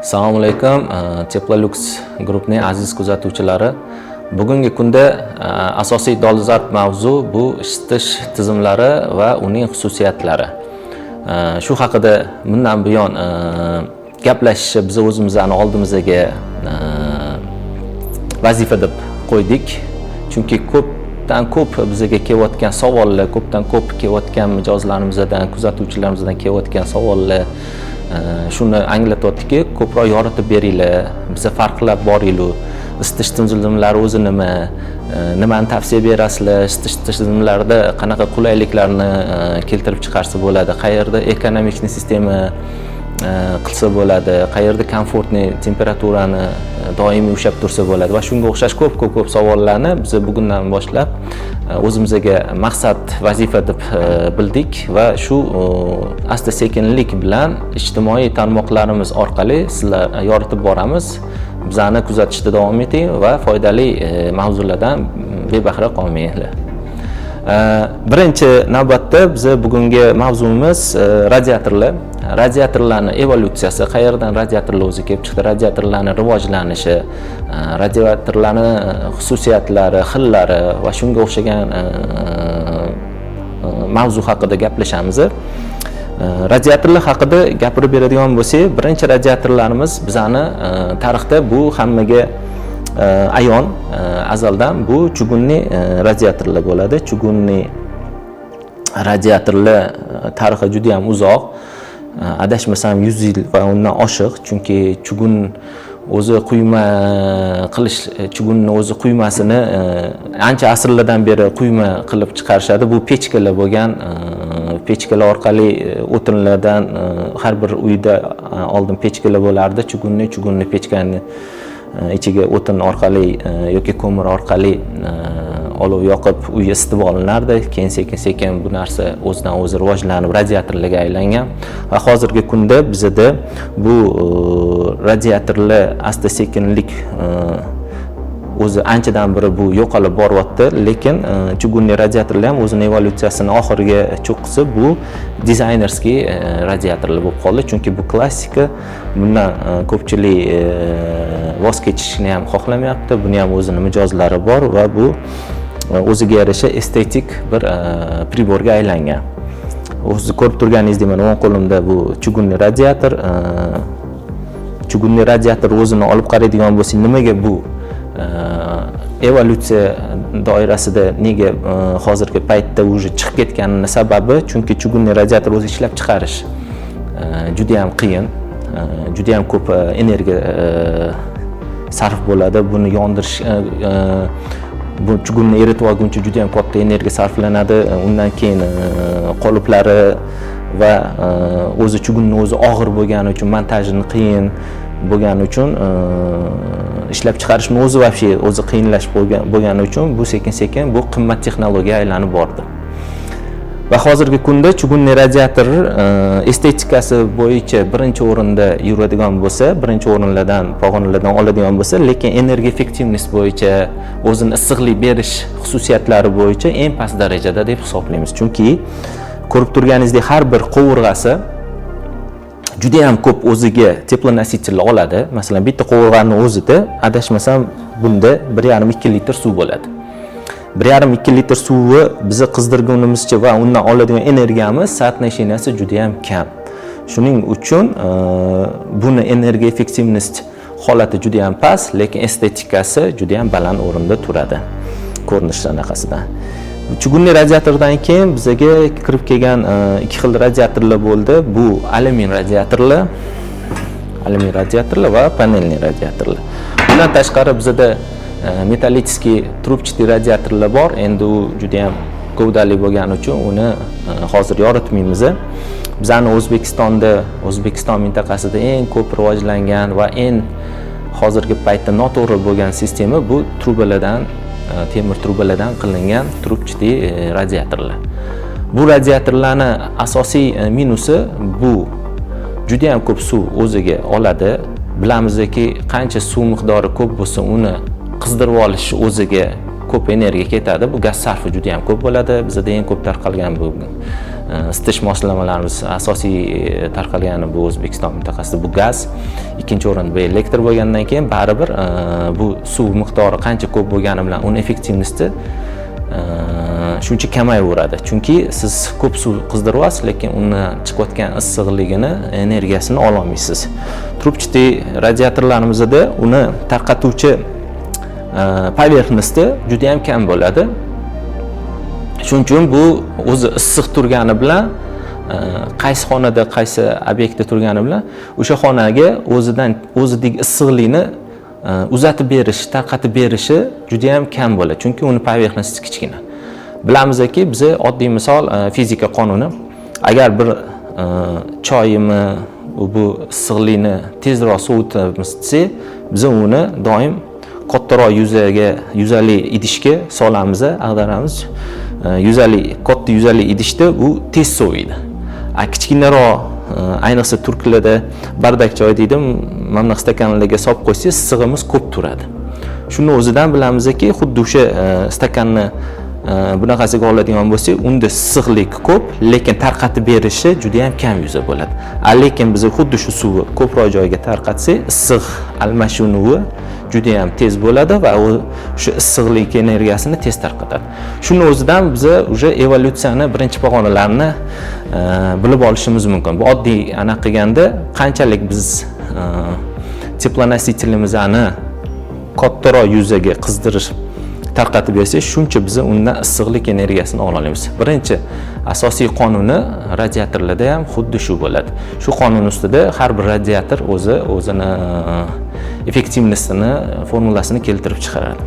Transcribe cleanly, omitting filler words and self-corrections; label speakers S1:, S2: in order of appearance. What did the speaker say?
S1: Assalomu alaykum, Teplolux guruhining aziz kuzatuvchilari. Bugungi kunda asosiy dolzarb mavzu bu isitish tizimlari va uning xususiyatlari. Shu haqida bundan buyon gaplashishni biz o'zimizning oldimizga vazifa deb qo'ydik. Chunki ko'pdan ko'p bizga kelayotgan savollar, ko'pdan ko'p kelayotgan mijozlarimizdan, kuzatuvchilarimizdan kelayotgan savollar shuni anglatyaptiki, ko'proq yoritib beringlar, biza farqlab boringlar. Isitish tizimlari o'zi nimani tavsiya berasizlar, isitish tizimlarida qanaqa qulayliklarni keltirib chiqarsa bo'ladi, qayerda ekonomik sistema qilsa bo'ladi, qayerda komfortli temperaturani doimiy ushlab tursa bo'ladi va shunga o'xshash ko'p savollarni biz bugundan boshlab o'zimizga maqsad, vazifa deb bildik va shu asta-sekinlik bilan ijtimoiy tarmoqlarimiz orqali sizlar yoritib boramiz. Bizani kuzatishda davom eting va foydali mavzulardan bebahra qolmanglar. Birinchi navbatda biz bugungi mavzumiz radiatorlar. Radiatorlarning evolyutsiyasi, qayerdan radiatorlar o'zi kelib chiqdi, radiatorlarning rivojlanishi, radiatorlarning xususiyatlari, xillari va shunga o'xshagan mavzu haqida gaplashamiz. Radiatorlar haqida gapirib beradigan bo'lsak, birinchi radiatorlarimiz bizani tarixda bu hammaga ayon, azaldan bu chugunli radiatorlar bo'ladi. Chugunli radiatorlar tarixi juda ham uzoq. Adashmasam 100 yil va undan oshiq, chunki chugun o'zi quyma qilish, chugunni o'zi quymasini ancha asrlardan beri quyma qilib chiqarishadi. Bu pechkalar bo'lgan, pechkalar orqali o'tinlardan har bir uyda oldin pechkalar bo'lardi. Chugunni pechkani ichiga o'tin orqali yoki ko'mir orqali olov yoqib uy isitib olinardi. Keyin sekin bu narsa o'zidan o'zi rivojlanib radiatorlarga aylangan va hozirgi kunda bizda bu radiatorlar asta-sekinlik o'zi anchadan beri bu yo'qolib boryapti, lekin chugunli radiatorlar ham o'zining evolyutsiyasini oxiriga cho'qqisi bu dizaynerskiy radiatorlar bo'lib qoldi. Chunki bu klassika, bundan ko'pchilik voz kechishni ham xohlamayapti. Buni ham o'zining mijozlari bor va bu o'ziga yarasha estetik bir priborga aylangan. O'zi ko'rib turganingizdek, mana o'ng qo'limda bu chugunli radiator. Chugunli radiator o'zini olib qaraydigan bo'lsak, nimaga bu evolyutsiya doirasida nega hozirgi paytda уже chiqib ketganini sababi, chunki chugunli radiator o'zi ishlab chiqarish juda ham qiyin, juda ham ko'p energiya sarf bo'ladi. Buni yondirish, bu chugunni eritib olguncha juda ham katta energiya sarflanadi. Undan keyin qoliplari va o'zi chugunni o'zi og'ir bo'lgani uchun, montajini qiyin bo'lgani uchun, ishlab chiqarishni o'zi вообще o'zi qiyinlashib bo'lgani uchun bu sekin bu qimmat texnologiyaga aylanib bordi. Va hozirgi kunda chugunli radiator estetikasi bo'yicha birinchi o'rinda yuradigan bo'lsa, birinchi o'rinlardan, pog'onalardan oladigan bo'lsa, lekin energiya effektivность bo'yicha, o'zini issiqlik berish xususiyatlari bo'yicha eng past darajada deb hisoblaymiz. Chunki ko'rib turganingizdek, har bir qovurg'asi juda ham ko'p o'ziga teplonosiителlar oladi. Masalan, bitta qovurg'aning o'zida adashmasam bunda 1,5-2 litr suv bo'ladi. 1,5-2 litr suvni bizni qizdirgunimizcha va undan oladigan energiyamiz соотношенияsi juda ham kam. Shuning uchun buni energiya effektivность holati juda ham past, lekin estetikasi juda ham baland o'rinda turadi. Ko'rinish anaqasidan. Chugunli radiatordan keyin bizga kirib kelgan ikki xil radiatorlar bo'ldi. Bu alyumin radiatorlar va panelli radiatorlar. Bundan tashqari bizda metallический trubчатый radiatorlar bor. Endi u juda ham gavdali bo'lgani uchun uni hozir yoritmaymiz. Bizani O'zbekiston mintaqasida eng ko'p rivojlangan va eng hozirgi paytda noto'g'ri bo'lgan sistema bu trubalardan, temir trubalardan qilingan trubчатый radiatorlar. Bu radiatorlarning asosiy minusi bu juda ham ko'p suv o'ziga oladi. Bilamizki, qancha suv miqdori ko'p bo'lsa, uni qizdirib olish o'ziga ko'p energiya ketadi. Bu gaz sarfi juda ham ko'p bo'ladi. Bizda eng ko'p tarqalgan bu isitish moslamalarimiz asosiy tarqalgani bu O'zbekiston mintaqasida bu gaz. ikkinchi o'rinda bu elektr bo'lgandan keyin baribir bu suv miqdori qancha ko'p bo'lgani bilan uni effektivnosti shuncha kamayaveradi. Chunki siz ko'p suv qizdiryapsiz, lekin uni chiqayotgan issiqligini, energiyasini ola olmaysiz. Trubchатый radiatorlarimizda uni tarqatuvchi poверхности juda ham kam bo'ladi. Shuning uchun bu o'zi issiq turgani bilan qaysi xonada, qaysi obyektda turgani bilan o'sha xonaga o'zidagi issiqlikni uzatib berish, tarqatib berishi juda ham kam bo'ladi. Chunki uni poверхности kichkina. Bilamizki, biz oddiy misol fizika qonuni, agar bir choyni bu issiqlikni tezroq sovutamiz desak, biz uni doim kattaroq yuzali idishga solamiz, ag'daramiz. Katta yuzali idishda u tez soviydi. Kichkinaroq, ayniqsa turklarda bardak choy deydi, mana stakanlarga solib qo'ysangiz, issig'imiz ko'p turadi. Shuni o'zidan bilamizki, xuddi o'sha stakanni bunaqasiga oladigan bo'lsak, unda issiqlik ko'p, lekin tarqatib berishi juda ham kam yuza bo'ladi. Lekin biz xuddi shu suvni ko'proq joyga tarqatsak, issiq almashinuvi juda ham tez bo'ladi va shu issiqlik energiyasini tez tarqatadi. Shuni o'zidan biz o'sha evolyutsiyani birinchi pog'onalarini bilib olishimiz mumkin. Bu oddiy aniq qilganda qanchalik biz teplonосителimizni kattaroq yuzaga qizdirish tarqatib bersak, shuncha biz undan issiqlik energiyasini ola olamiz. Birinchi asosiy qonuni radiatorlarda ham xuddi shu bo'ladi. Shu qonun ustida har bir radiator o'zini effektivnostini, formulasini keltirib chiqaradi.